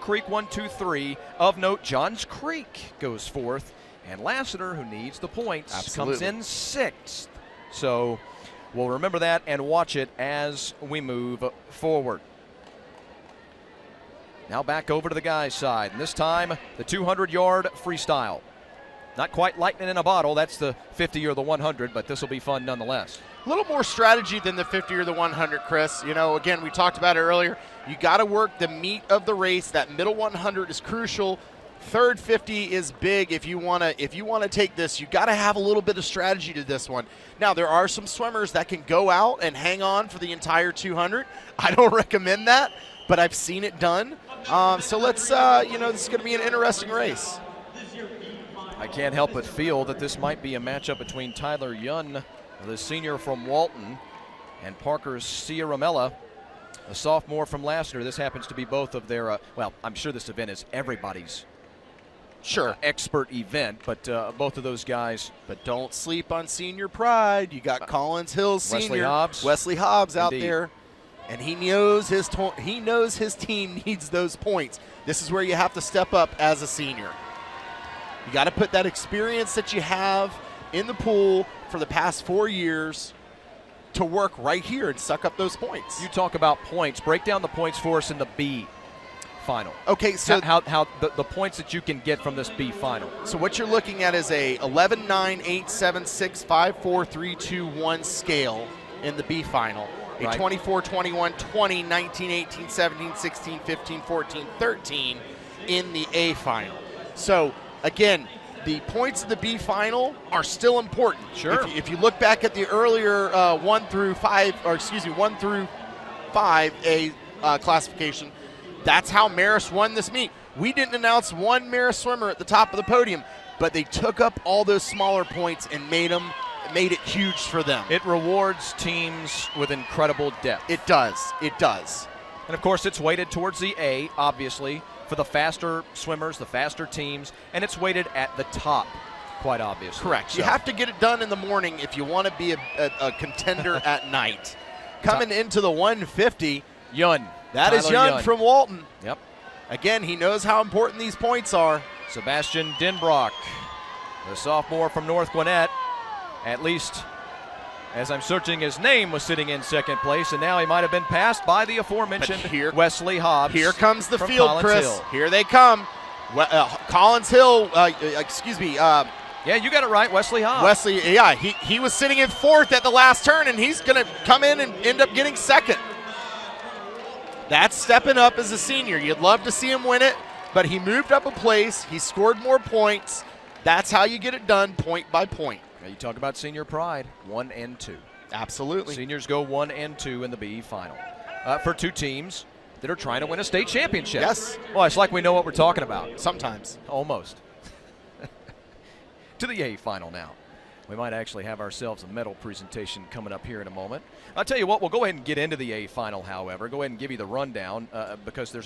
Creek 1-2-3. Of note, Johns Creek goes fourth, and Lassiter, who needs the points, comes in sixth. So we'll remember that and watch it as we move forward. Now back over to the guys' side, and this time the 200-yard freestyle. Not quite lightning in a bottle. That's the 50 or the 100, but this will be fun nonetheless. A little more strategy than the 50 or the 100, Chris. You know, again, we talked about it earlier. You got to work the meat of the race. That middle 100 is crucial. Third 50 is big. If you want to take this, you got to have a little bit of strategy to this one. Now, there are some swimmers that can go out and hang on for the entire 200. I don't recommend that, but I've seen it done. So let's, this is going to be an interesting race. I can't help but feel that this might be a matchup between Tyler Yun, the senior from Walton, and Parker Ciaramella, a sophomore from Lassiter. This happens to be both of their, well, I'm sure this event is everybody's expert event, but both of those guys. But don't sleep on senior pride. You got Collins Hill Senior, Wesley Hobbs out there, and he knows his team needs those points. This is where you have to step up as a senior. You got to put that experience that you have in the pool for the past 4 years to work right here and suck up those points. You talk about points. Break down the points for us in the B final. Okay, so how the points that you can get from this B final. So what you're looking at is a 11, 9, 8, 7, 6, 5, 4, 3, 2, 1 scale in the B final. A 24, 21, 20, 19, 18, 17, 16, 15, 14, 13 in the A final. So again, the points of the B final are still important. Sure. If you look back at the earlier 1 through 5 A classification, that's how Marist won this meet. We didn't announce one Marist swimmer at the top of the podium, but they took up all those smaller points and made it huge for them. It rewards teams with incredible depth. It does. It does. And of course, it's weighted towards the A, obviously, for the faster swimmers, the faster teams, and it's weighted at the top, quite obviously. Correct. So you have to get it done in the morning if you want to be a contender at night. Coming into the 150, Yun. That is Yun from Walton. Yep. Again, he knows how important these points are. Sebastian Denbrock, the sophomore from North Gwinnett, at least as I'm searching his name, was sitting in second place, and now he might have been passed by the aforementioned Wesley Hobbs. Here comes the field, Collins Chris. Hill. Here they come. Collins Hill, yeah, you got it right, Wesley Hobbs. Wesley, yeah, he was sitting in fourth at the last turn, and he's going to come in and end up getting second. That's stepping up as a senior. You'd love to see him win it, but he moved up a place. He scored more points. That's how you get it done, point by point. Now you talk about senior pride, 1 and 2. Absolutely. Seniors go 1 and 2 in the B final for two teams that are trying to win a state championship. Yes. Well, it's like we know what we're talking about. Sometimes. Almost. To the A final now. We might actually have ourselves a medal presentation coming up here in a moment. I'll tell you what, we'll go ahead and get into the A final, however. Go ahead and give you the rundown because there's